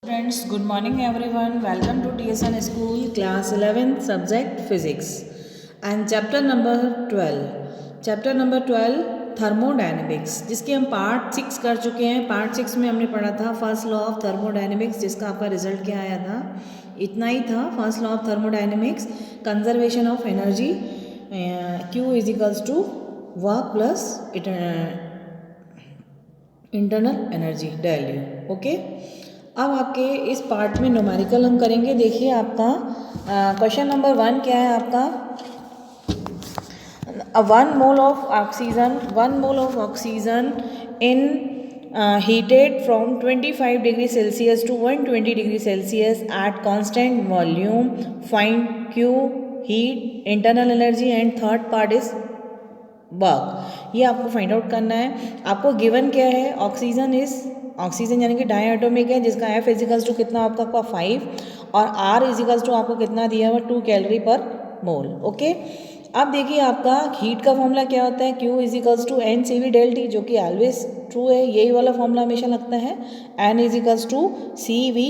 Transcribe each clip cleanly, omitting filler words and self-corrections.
Friends, good morning everyone. Welcome to TSN School, class 11th, subject physics, and chapter number 12. Chapter number 12 thermodynamics, जिसके हम part 6 कर चुके हैं। Part 6 में हमने पढ़ा था फर्स्ट लॉ ऑफ थर्मोडायनेमिक्स, जिसका आपका रिजल्ट क्या आया था, इतना ही था। First law of thermodynamics, conservation of energy, Q is equals to work plus internal energy del U. Okay, अब आपके इस पार्ट में न्यूमेरिकल हम करेंगे। देखिए आपका क्वेश्चन नंबर 1 क्या है आपका, 1 mole of oxygen in heated from 25 degree Celsius to 120 degree Celsius at constant volume. Find Q, heat, internal energy and third part is work. ये आपको फाइंड आउट करना है। आपको गिवन क्या है, ऑक्सीजन यानी कि डाई एटॉमिक है, जिसका F इजिकल्स टू कितना आपका 5 और R इजिकल्स टू आपको कितना दिया हुआ 2 कैलोरी पर मोल। ओके, अब देखिए आपका हीट का फॉर्मूला क्या होता है, Q equals to N C V del T, जो कि ऑलवेज ट्रू है, यही वाला फॉर्मूला हमेशा लगता है। N equals to C V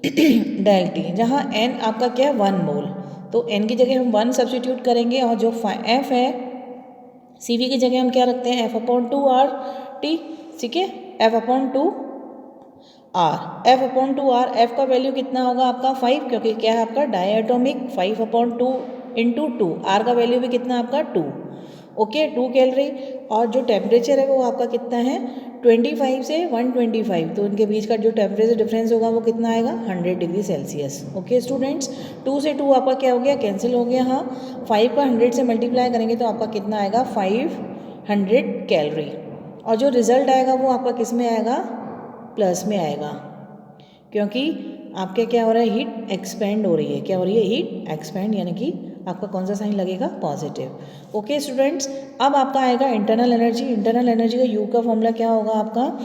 del T, जहाँ N आपका क्या है 1 मोल, तो N की जगह हम 1 सब्सटीट्यूट करेंगे और जो F है सी वी की जगह हम क्या रखते हैं F/2 R टी। ठीक है, F/2 R, F/2 R, F का वैल्यू कितना होगा आपका 5, क्योंकि क्या है आपका डाई एटॉमिक, 5/2 इंटू 2, R का वैल्यू भी कितना आपका 2। Okay, 2 calorie. और जो टेम्परेचर है वो आपका कितना है 25 से 125, तो उनके बीच का जो टेम्परेचर डिफरेंस होगा वो कितना आएगा 100 डिग्री सेल्सियस। ओके स्टूडेंट्स, 2 से 2 आपका क्या हो गया, कैंसिल हो गया। हाँ, 5 का 100 से मल्टीप्लाई करेंगे तो आपका कितना आएगा 500 कैलोरी, और जो रिजल्ट आएगा वो आपका किस में आएगा, प्लस में आएगा, क्योंकि आपके क्या हो रहा है, हीट एक्सपेंड हो रही है। क्या हो रही है, हीट एक्सपेंड, यानी कि आपका कौन सा साइन लगेगा, पॉजिटिव। ओके स्टूडेंट्स, अब आपका आएगा इंटरनल एनर्जी। इंटरनल एनर्जी का यू का फॉर्मूला क्या होगा आपका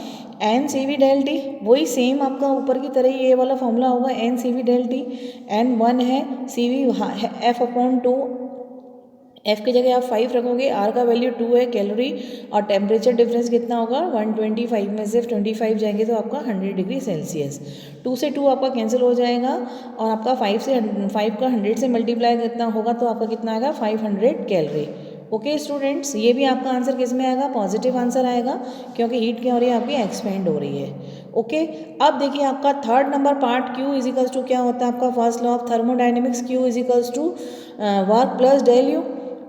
N C V del T, वही सेम आपका ऊपर की तरह ही ये वाला फॉर्मूला होगा N C V del T. N 1 है, सी वी F/2, F की जगह आप 5 रखोगे, R का वैल्यू 2 है कैलोरी, और टेम्परेचर डिफरेंस कितना होगा 125 में से 25 जाएंगे तो आपका 100 डिग्री सेल्सियस। 2 से 2 आपका कैंसिल हो जाएगा, और आपका 5 का 100 से मल्टीप्लाई कितना होगा तो आपका कितना आएगा 500 कैलोरी। ओके स्टूडेंट्स, ये भी आपका आंसर किस में आएगा, पॉजिटिव आंसर आएगा, क्योंकि हीट क्या हो रही है आपकी एक्सपेंड हो रही है। ओके, अब देखिए आपका third number part, Q equals to क्या होता है आपका first law of thermodynamics, Q equals to work plus del U.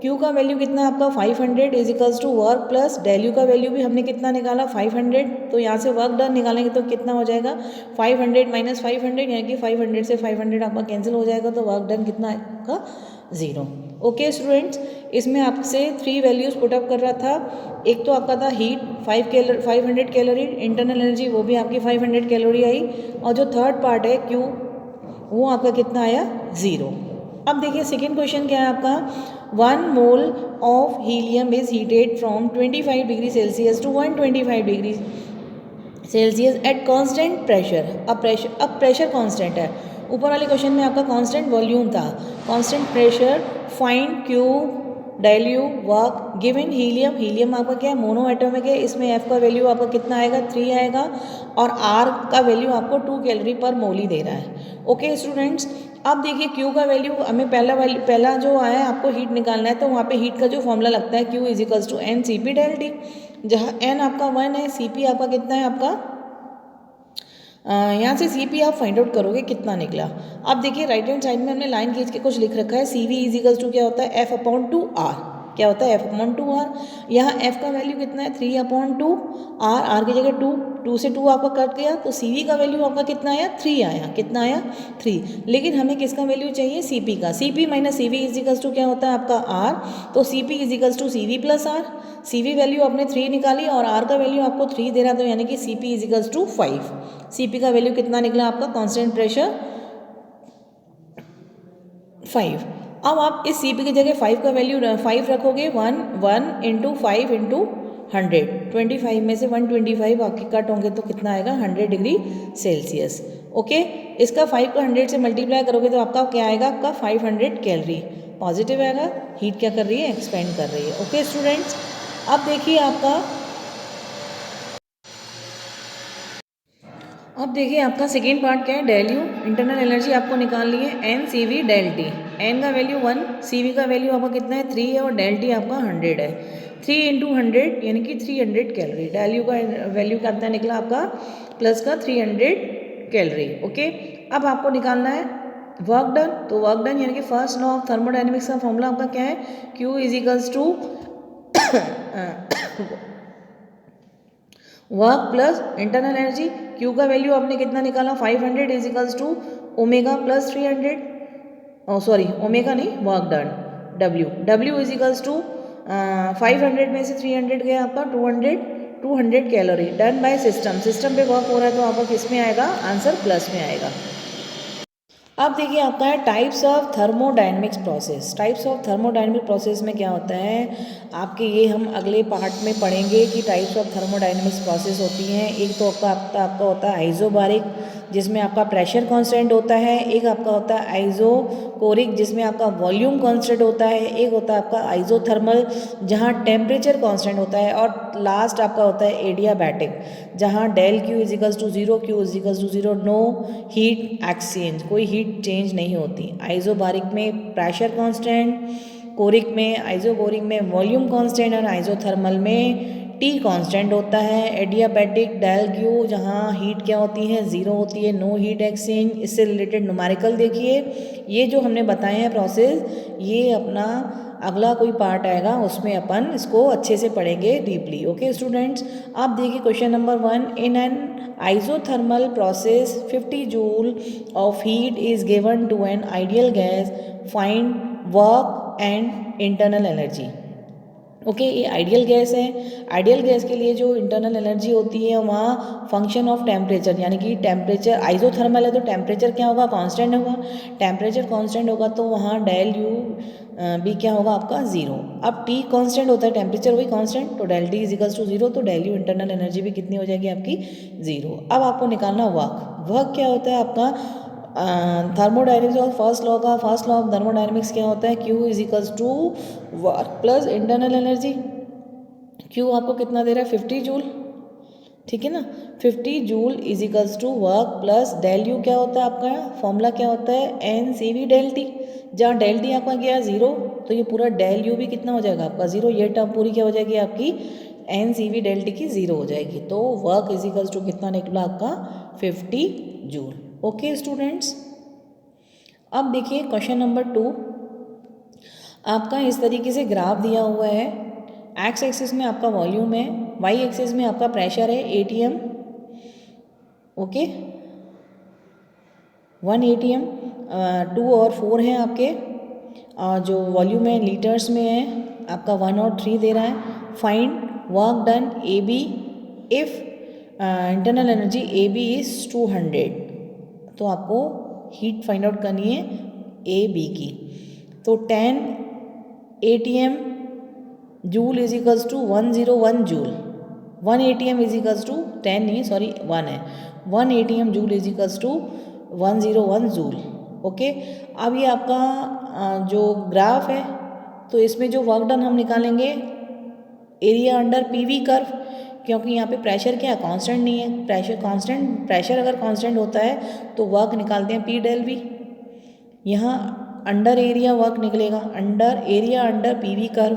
Q का वैल्यू कितना आपका 500 equals to work plus del U का वैल्यू भी हमने कितना निकाला 500, तो यहाँ से वर्क डन निकालेंगे तो कितना हो जाएगा 500 माइनस 500, यानी कि 500 से 500 आपका कैंसिल हो जाएगा, तो वर्क डन कितना आपका 0। ओके स्टूडेंट्स, इसमें आपसे 3 वैल्यूज़ पुटअप कर रहा था। एक तो आपका था हीट 500 कैलोरी, इंटरनल एनर्जी वो भी आपकी 500 कैलोरी आई, और जो थर्ड पार्ट है Q वो आपका कितना आया 0। अब देखिए सेकेंड क्वेश्चन क्या है आपका, 1 mole of helium is heated from 25 degree Celsius to 125 degree Celsius at constant pressure. अब प्रेशर कांस्टेंट है, ऊपर वाले क्वेश्चन में आपका कांस्टेंट वॉल्यूम था, constant pressure, find Q del U work given helium आपका क्या है मोनो एटॉमिक है, इसमें F का वैल्यू आपका कितना आएगा 3 आएगा, और R का वैल्यू आपको 2 कैलोरी पर मोल ही दे रहा है। ओके स्टूडेंट्स, अब देखिए Q का वैल्यू हमें पहला जो आया है आपको हीट निकालना है, तो वहाँ पे हीट का जो फॉर्मूला लगता है Q equals to N C P del T, जहाँ N आपका 1 है, CP आपका कितना है आपका यहाँ से CP आप फाइंड आउट करोगे कितना निकला। अब देखिए राइट हैंड साइड में हमने लाइन खींच के कुछ लिख रखा है, CV इजिकल्स टू क्या होता है F/2R, क्या होता है F/2R। यहाँ F का वैल्यू कितना है 3/2, R की जगह 2 से 2 आपका कट गया, तो CV का वैल्यू आपका कितना आया 3 आया, कितना आया 3। लेकिन हमें किसका वैल्यू चाहिए CP का, CP minus CV equals to क्या होता है आपका R, तो CP equals to CV plus R। CV value आपने 3 निकाली और R का वैल्यू आपको 3 दे रहा था, यानी कि CP इजिकल्स टू 5। CP का वैल्यू कितना निकला आपका कांस्टेंट प्रेशर 5। अब आप इस CP की जगह 5 का वैल्यू 5 रखोगे, 1 इंटू 5 इंटू 100, 25 में से 125 आपके कट होंगे तो कितना आएगा 100 डिग्री सेल्सियस। ओके, इसका 5 का 100 से मल्टीप्लाई करोगे तो आपका क्या आएगा, आपका 500 कैलोरी पॉजिटिव आएगा। हीट क्या कर रही है, एक्सपेंड कर रही है। ओके स्टूडेंट्स, अब देखिए आपका अब देखिए आपका सेकेंड पार्ट क्या है, डेल यू। इंटरनल एनर्जी आपको निकालनी है N C V del T. N का वैल्यू 1, सी वी का वैल्यू आपका कितना है 3 है और डेल टी आपका 100 है। 3 इंटू 100 यानी कि 300 कैलोरी। डेल यू का वैल्यू कितना निकला आपका प्लस का 300 कैलोरी। ओके, अब आपको निकालना है वर्क डन। तो वर्क डन यानी कि फर्स्ट लॉ ऑफ थर्मोडाइनमिक्स का फॉर्मूला आपका क्या है, Q is equals to work plus internal energy. Q का वैल्यू आपने कितना निकाला 500 is equals to omega plus 300, sorry omega नहीं, work done. W is equals to 500 में से 300 गया आपका 200 कैलोरी। डन बाय सिस्टम पे वर्क हो रहा है तो आपका किस में आएगा, आंसर प्लस में आएगा। अब देखिए आपका है types of thermodynamics process. Types of thermodynamic process में क्या होता है आपके, ये हम अगले पार्ट में पढ़ेंगे कि टाइप्स ऑफ थर्मोडायनेमिक्स प्रोसेस होती हैं। एक तो आपका होता है आइसोबारिक जिसमें आपका प्रेशर कांस्टेंट होता है। एक आपका होता है आइसोकोरिक जिसमें आपका वॉल्यूम कांस्टेंट होता है। एक होता है आपका आइसोथर्मल जहाँ टेम्परेचर कांस्टेंट होता है। और लास्ट आपका होता है एडियाबैटिक जहाँ del Q equals to 0, Q equals to 0, no heat exchange, कोई हीट चेंज नहीं होती। आइसोबारिक में प्रेशर कांस्टेंट, कोरिक में आइसोकोरिक में वॉल्यूम कांस्टेंट और आइसोथर्मल में टी कांस्टेंट होता है। एडियाबैटिक डेल क्यू जहाँ हीट क्या होती है 0 होती है, नो हीट एक्सचेंज। इससे रिलेटेड न्यूमेरिकल देखिए, ये जो हमने बताए हैं प्रोसेस, ये अपना अगला कोई पार्ट आएगा उसमें अपन इसको अच्छे से पढ़ेंगे डीपली। ओके स्टूडेंट्स, आप देखिए question number 1, in an isothermal process 50 joule of heat is given to an ideal gas, find work and internal energy। Okay, ये आइडियल गैस है। आइडियल गैस के लिए जो इंटरनल एनर्जी होती है वहाँ फंक्शन ऑफ टेम्परेचर यानी कि टेम्परेचर आइसोथर्मल है तो टेम्परेचर क्या होगा, कांस्टेंट होगा। टेम्परेचर कांस्टेंट होगा तो वहाँ डेल यू भी क्या होगा आपका 0। अब टी कांस्टेंट होता है, टेम्परेचर वही कांस्टेंट, तो del T is equals to 0, तो डेल यू इंटरनल एनर्जी भी कितनी हो जाएगी आपकी 0। अब आपको निकालना वर्क। वर्क क्या होता है आपका थर्मोडायनेमिक्स और फर्स्ट लॉ ऑफ थर्मोडायनेमिक्स क्या होता है, Q is equals to work plus internal energy. Q आपको कितना दे रहा है 50 जूल, ठीक है ना। 50 joule is equals to work plus del U क्या होता है आपका फॉर्मूला क्या होता है N C V del T. जहाँ डेल टी आपका गया 0 तो ये पूरा डेल यू भी कितना हो जाएगा आपका 0। ये टर्म पूरी क्या हो जाएगी आपकी N C V del T की 0 हो जाएगी। तो वर्क इज इक्वल्स टू कितना निकला आपका 50 जूल। ओके स्टूडेंट्स, अब देखिए क्वेश्चन नंबर 2 आपका इस तरीके से ग्राफ दिया हुआ है। एक्स एक्सिस में आपका वॉल्यूम है, वाई एक्सिस में आपका प्रेशर है एटीएम। ओके, 1 एटीएम, 2 और 4 हैं आपके। जो वॉल्यूम है लीटर्स में है आपका 1 और 3 दे रहा है। Find work done A B if internal energy A B is 200। तो आपको हीट फाइंड आउट करनी है ए बी की। तो 10 ATM joule is equals to 101 joule. 1 ATM is equals to 10 नहीं सॉरी 1 है, 1 ATM joule is equals to 101 joule. Okay, अब ये आपका जो ग्राफ है तो इसमें जो वर्क डन हम निकालेंगे एरिया अंडर पीवी कर्व, क्योंकि यहाँ पे प्रेशर क्या कांस्टेंट नहीं है। प्रेशर अगर कांस्टेंट होता है तो वर्क निकालते हैं पी डेल वी। यहाँ अंडर एरिया वर्क निकलेगा, under area under PV curve.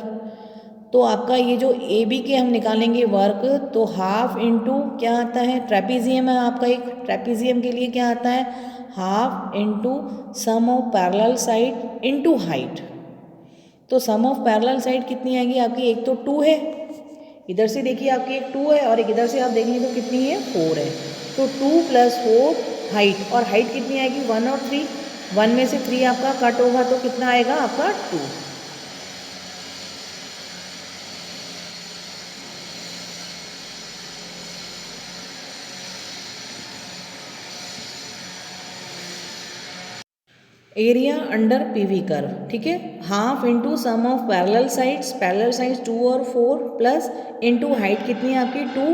तो आपका ये जो ए बी के हम निकालेंगे वर्क, तो हाफ इंटू क्या आता है ट्रेपीजियम है आपका एक, ट्रेपीजियम के लिए क्या आता है half into sum of parallel side into height. तो सम ऑफ पैरेलल साइड कितनी आएगी आपकी, एक तो 2 है, इधर से देखिए आपकी एक 2 है और एक इधर से आप देखेंगे तो कितनी है 4 है। तो 2 + 4 हाइट, और हाइट कितनी आएगी 1 और 3, 1 में से 3 आपका कट होगा तो कितना आएगा आपका 2। एरिया अंडर पीवी कर्व, ठीक है। Half into sum of parallel sides 2 और 4 प्लस इंटू हाइट कितनी है आपकी 2,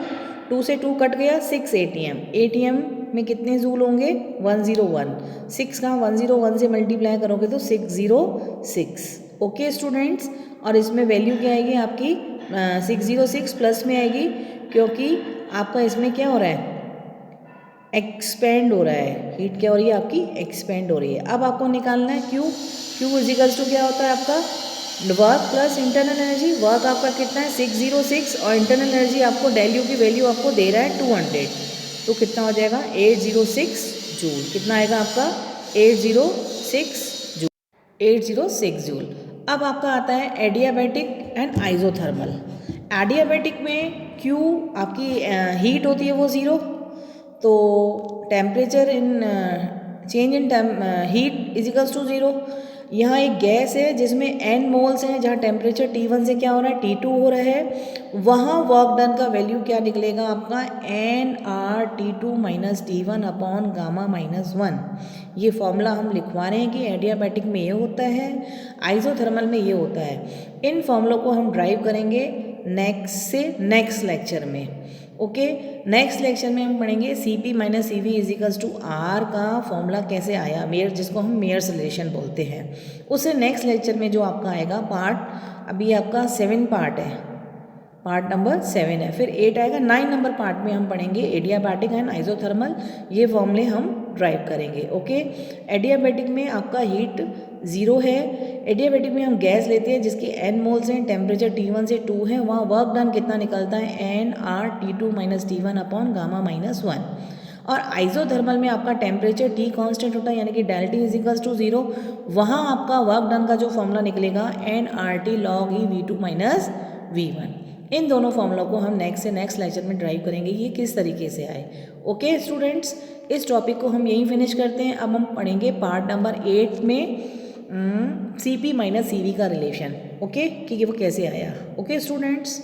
2 से 2 कट गया 6 एटीएम। एटीएम में कितने जूल होंगे 101, 6 का 101 से मल्टीप्लाई करोगे तो 606। ओके स्टूडेंट्स, और इसमें वैल्यू क्या आएगी आपकी 606 प्लस में आएगी, क्योंकि आपका इसमें क्या हो रहा है एक्सपेंड हो रहा है, हीट क्या हो रही है आपकी, एक्सपेंड हो रही है। अब आपको निकालना है क्यू, क्यू इजिकल्स टू क्या होता है आपका, work plus internal energy. Work आपका कितना है 606 और इंटरनल एनर्जी आपको डेल्यू की वैल्यू आपको दे रहा है 200, तो कितना हो जाएगा 806 जूल। कितना आएगा आपका 806 जूल, 806 जूल। अब आपका आता है एडियाबैटिक एंड आइजोथर्मल। एडियाबैटिक में क्यू आपकी हीट होती है वो ज़ीरो, तो temperature in change in heat equals to zero. यहाँ एक गैस है जिसमें n मोल्स हैं, जहाँ टेम्परेचर T1 से क्या हो रहा है T2 हो रहा है, वहाँ वर्क डन का वैल्यू क्या निकलेगा आपका nRT2 minus T1 upon gamma minus 1। ये फॉर्मूला हम लिखवा रहे हैं कि एडियाबैटिक में ये होता है, आइजोथर्मल में ये होता है। इन फॉर्मूलों को हम ड्राइव करेंगे नेक्स्ट लेक्चर में। ओके, नेक्स्ट लेक्चर में हम पढ़ेंगे Cp माइनस C V equals to R का फॉर्मूला कैसे आया, मेयर, जिसको हम मेयर्स रिलेशन बोलते हैं। उससे नेक्स्ट लेक्चर में जो आपका आएगा पार्ट, अभी आपका 7 पार्ट है, पार्ट नंबर 7 है, फिर 8 आएगा, 9 नंबर पार्ट में हम पढ़ेंगे एडियाबैटिक एंड आइजोथर्मल, ये फॉर्मूले हम ड्राइव करेंगे। ओके, एडियाबैटिक में आपका हीट ज़ीरो है, एडियाबैटिक में हम गैस लेते हैं जिसकी n मोल्स हैं, टेम्परेचर T1 से 2 है, वहाँ वर्क डन कितना निकलता है nRT2 minus T1 upon gamma minus 1। और आइजोथर्मल में आपका टेम्परेचर T कांस्टेंट होता है, यानी कि delta T equals to zero, वहाँ आपका वर्क डन का जो फॉर्मूला निकलेगा nRT log E V2 minus V1। इन दोनों फॉर्मूलों को हम नेक्स्ट लेक्चर में ड्राइव करेंगे ये किस तरीके से आए। ओके स्टूडेंट्स, इस टॉपिक को हम यहीं फिनिश करते हैं। अब हम पढ़ेंगे पार्ट नंबर 8 में Cp माइनस Cv का रिलेशन, ओके, कि वो कैसे आया। Okay students.